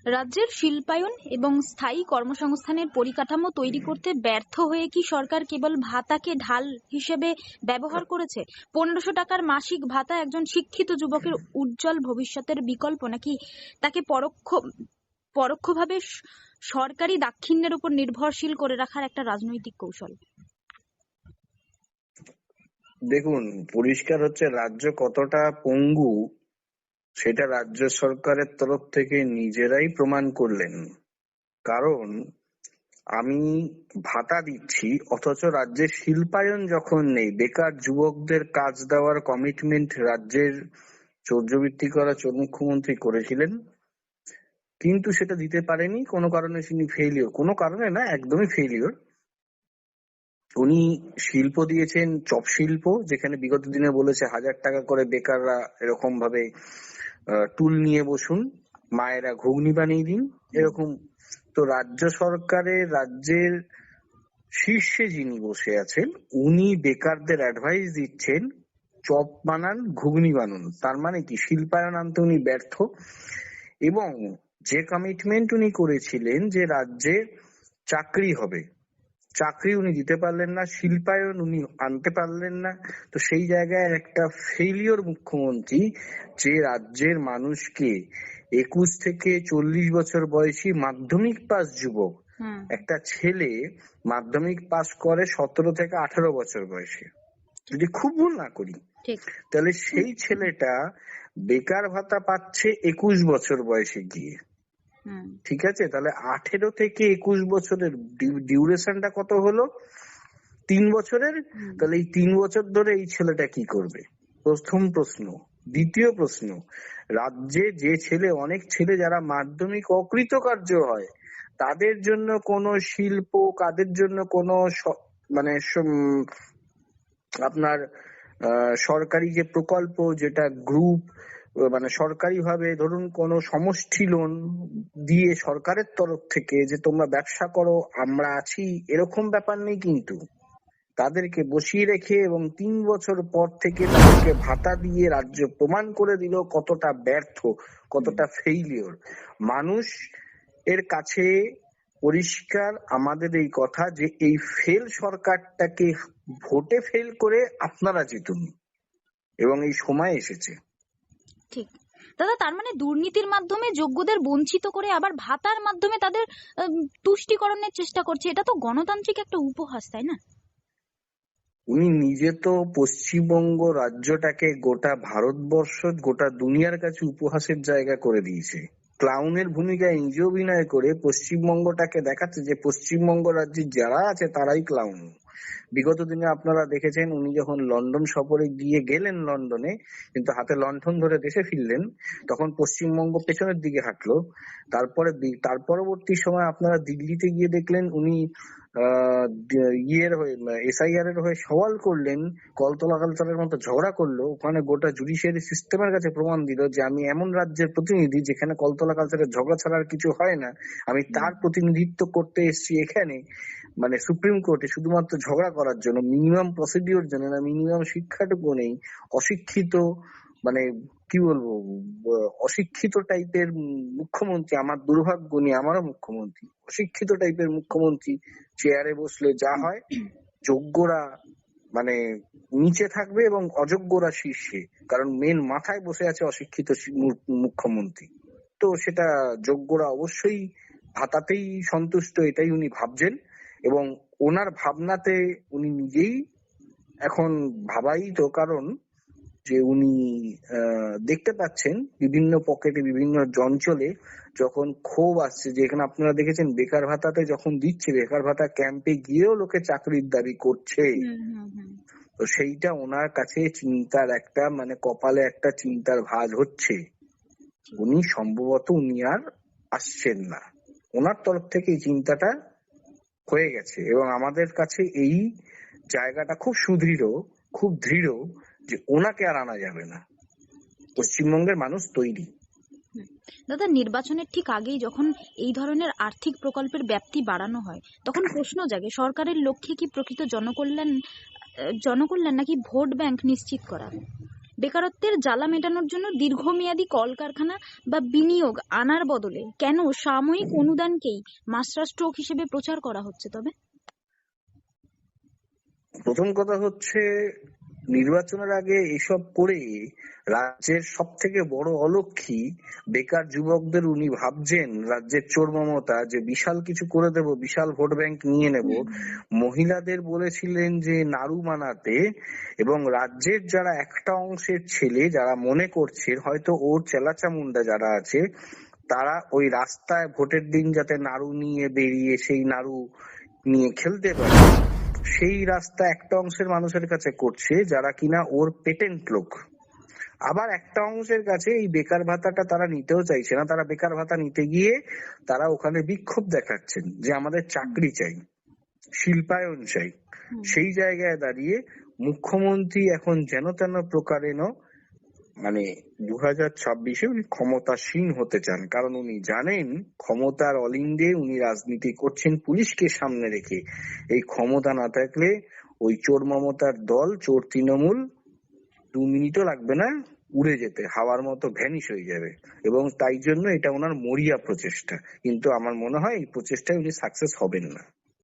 রাজ্যের শিল্পায়ন এবং স্থায়ী কর্মসংস্থানের পরিকাঠামো তৈরি করতে ব্যর্থ হয়ে কি সরকার কেবল ভাতাকে ঢাল হিসেবে ব্যবহার করেছে? 1500 টাকার মাসিক ভাতা একজন শিক্ষিত যুবকের উজ্জ্বল ভবিষ্যতের বিকল্প, নাকি তাকে পরোক্ষভাবে সরকারি দাক্ষিণ্যের উপর নির্ভরশীল করে রাখার একটা রাজনৈতিক কৌশল? দেখুন, পরিষ্কার হচ্ছে রাজ্য কতটা পঙ্গু সেটা রাজ্য সরকারের তরফ থেকে নিজেরাই প্রমাণ করলেন। কারণ আমি ভাতা দিচ্ছি অথচ রাজ্যের শিল্পায়ন যখন নেই, বেকার যুবকদের কাজ দেওয়ার কমিটমেন্ট রাজ্যের চৌর্যবৃত্তি করা মুখ্যমন্ত্রী করেছিলেন, কিন্তু সেটা দিতে পারেনি। কোনো কারণে তিনি ফেইলিওর, কোনো কারণে না, একদমই ফেইলিওর। উনি শিল্প দিয়েছেন, চপ শিল্প, যেখানে বিগত দিনে বলেছে 1000 টাকা করে বেকাররা এরকম ভাবে টুল নিয়ে বসুন, মায়েরা ঘুগনি বানিয়ে দিন, এরকম। তো রাজ্য সরকারের রাজ্যের শীর্ষে যিনি বসে আছেন উনি বেকারদের অ্যাডভাইস দিচ্ছেন চপ বানান, ঘুগনি বানুন। তার মানে কি শিল্পায়ন আনতে উনি ব্যর্থ। এবং যে কমিটমেন্ট উনি করেছিলেন যে রাজ্যে চাকরি হবে, চাকরি উনি দিতে পারলেন না, শিল্পায়ন উনি আনতে পারলেন না। তো সেই জায়গায় একটা ফেলিওর মুখ্যমন্ত্রী, যে রাজ্যের মানুষকে 21 থেকে 40 বছর বয়সী মাধ্যমিক পাস যুবক, একটা ছেলে মাধ্যমিক পাস করে 17 থেকে 18 বছর বয়সে, যদি খুব ভুল না করি, তাহলে সেই ছেলেটা বেকার ভাতা পাচ্ছে 21 বছর বয়সে গিয়ে। ঠিক আছে, তাহলে 18 থেকে 21 বছরের ডিউরেশনটা কত হলো? 3 বছরের। তাহলে এই 3 বছর ধরে এই ছেলেটা কি করবে? প্রথম প্রশ্ন। দ্বিতীয় প্রশ্ন, রাজ্যে যে ছেলে, অনেক ছেলে যারা মাধ্যমিক অকৃতকার্য হয়, তাদের জন্য কোনো শিল্প, কাদের জন্য কোনো মানে আপনার সরকারি যে প্রকল্প, যেটা গ্রুপ, মানে সরকারি ভাবে ধরুন কোন সমষ্টি লোন দিয়ে সরকারের তরফ থেকে যে তোমরা ব্যবসা করো আমরা আছি, এরকম ব্যাপার নেই। কিন্তু তাদেরকে বসিয়ে রেখে এবং 3 বছর পর থেকে তাদেরকে ভাতা দিয়ে রাজ্য প্রমাণ করে দিল কতটা ব্যর্থ, কতটা ফেইলিওর। মানুষ এর কাছে পরিষ্কার আমাদের এই কথা যে এই ফেল সরকারটাকে ভোটে ফেল করে আপনারা জিতুন, এবং এই সময় এসেছে। ঠিক দাদা, তার মানে দুর্নীতির মাধ্যমে যোগ্যদের বঞ্চিত করে আবার ভাতার মাধ্যমে তাদের তুষ্টিকরণের চেষ্টা করছে। এটা তো গণতান্ত্রিক একটা উপহাস, তাই না? উনি নিজে তো পশ্চিমবঙ্গ রাজ্যটাকে গোটা ভারতবর্ষ, গোটা দুনিয়ার কাছে উপহাসের জায়গা করে দিয়েছে। ক্লাউনের ভূমিকায় নিজে অভিনয় করে পশ্চিমবঙ্গটাকে দেখাচ্ছে যে পশ্চিমবঙ্গ রাজ্যে যারা আছে তারাই ক্লাউন। বিগত দিনে আপনারা দেখেছেন উনি যখন লন্ডন সফরে গেলেন লন্ডনে, কিন্তু হাতে লণ্ঠন ধরে দেশে ফিরলেন, তখন পশ্চিমবঙ্গ পেছনের দিকে হাঁটলো। তারপরে তার পরবর্তী সময় আপনারা দিল্লিতে গিয়ে দেখলেন উনি SIR এর হয়ে সওয়াল করলেন, কলতলা কালচারের মতো ঝগড়া করলো, ওখানে গোটা জুডিশিয়ারি সিস্টেমের কাছে প্রমাণ দিল যে আমি এমন রাজ্যের প্রতিনিধি যেখানে কলতলা কালচারের ঝগড়া ছাড়া আর কিছু হয় না, আমি তার প্রতিনিধিত্ব করতে এসেছি এখানে, মানে সুপ্রিম কোর্টে, শুধুমাত্র ঝগড়া করার জন্য, মিনিমাম প্রসিডিওর জন্য না, মিনিমাম শিক্ষাটুকু নেই। অশিক্ষিত, মানে কি বলবো, অশিক্ষিত টাইপের মুখ্যমন্ত্রী। আমার দুর্ভাগ্য নিয়ে আমারও মুখ্যমন্ত্রী অশিক্ষিত টাইপের মুখ্যমন্ত্রী। চেয়ারে বসলে যা হয়, যোগ্যরা মানে নিচে থাকবে এবং অযোগ্যরা শীর্ষে, কারণ মেন মাথায় বসে আছে অশিক্ষিত মুখ্যমন্ত্রী। তো সেটা যোগ্যরা অবশ্যই ভাতাতেই সন্তুষ্ট, এটাই উনি ভাবছেন। এবং ওনার ভাবনাতে উনি নিজেই এখন ভাবাই তো, কারণ যে উনি দেখতে পাচ্ছেন বিভিন্ন পকেটে, বিভিন্ন অঞ্চলে যখন ক্ষোভ আসছে, যে এখানে আপনারা দেখেছেন বেকার ভাতাতে যখন দিচ্ছে, বেকার ভাতা ক্যাম্পে গিয়েও লোকে চাকরির দাবি করছে। তো সেইটা ওনার কাছে চিন্তার একটা, মানে কপালে একটা চিন্তার ভাঁজ হচ্ছে। উনি সম্ভবত উনি আর আসছেন না, ওনার তরফ থেকে এই চিন্তাটা হয়ে গেছে। এবং আমাদের কাছে এই জায়গাটা খুব সুদৃঢ়, খুব দৃঢ় যে ওনাকে আর আনা যাবে না। পশ্চিমবঙ্গের মানুষ তৈরি। দাদা, নির্বাচনের ঠিক আগেই যখন এই ধরনের আর্থিক প্রকল্পের ব্যাপ্তি বাড়ানো হয়, তখন প্রশ্ন জাগে সরকারের লক্ষ্যে কি প্রকৃত জনকল্যাণ নাকি ভোট ব্যাংক নিশ্চিত করা? বেকারত্বের জ্বালা মেটানোর জন্য দীর্ঘমেয়াদী কলকারখানা বা বিনিয়োগ আনার বদলে কেন সাময়িক অনুদানকেই মাস্টার স্ট্রোক হিসেবে প্রচার করা হচ্ছে? তবে প্রথম কথা হচ্ছে, নির্বাচনের আগে এসব করে রাজ্যের সব থেকে বড় অলক্ষী বেকার যুবকদের উনি ভাবছেন রাজ্যের চোর মমতা যে বিশাল কিছু করে দেব, বিশাল ভোট ব্যাংক নিয়ে নেব। মহিলাদের বলেছিলেন যে নাড়ু বানাতে, এবং রাজ্যের যারা একটা অংশের ছেলে যারা মনে করছে হয়তো ওর চেলাচামুন্ডা যারা আছে তারা ওই রাস্তায় ভোটের দিন যাতে নাড়ু নিয়ে বেরিয়ে সেই নাড়ু নিয়ে খেলতে পারে, সেই রাস্তা একটা অংশের মানুষের কাছে করছে যারা কিনা ওর পেটেন্ট লোক। আবার একটা অংশের কাছে এই বেকার ভাতাটা তারা নিতেও চাইছে না, তারা বেকার ভাতা নিতে গিয়ে তারা ওখানে বিক্ষোভ দেখাচ্ছেন যে আমাদের চাকরি চাই, শিল্পায়ন চাই। সেই জায়গায় দাঁড়িয়ে মুখ্যমন্ত্রী এখন যেন তেন প্রকারেণ মানে 2026-এ উনি ক্ষমতাসীন হতে চান, কারণ উনি জানেন ক্ষমতার অলিন্দে উনি রাজনীতি করছেন পুলিশকে সামনে রেখে। এই ক্ষমতা না থাকলে ওই চোর মমতার দল, চোর তৃণমূল 2 মিনিটও লাগবে না উড়ে যেতে, হাওয়ার মতো ভ্যানিশ হয়ে যাবে। এবং তাই জন্য এটা ওনার মরিয়া প্রচেষ্টা, কিন্তু আমার মনে হয় এই প্রচেষ্টায় উনি সাকসেস হবেন না।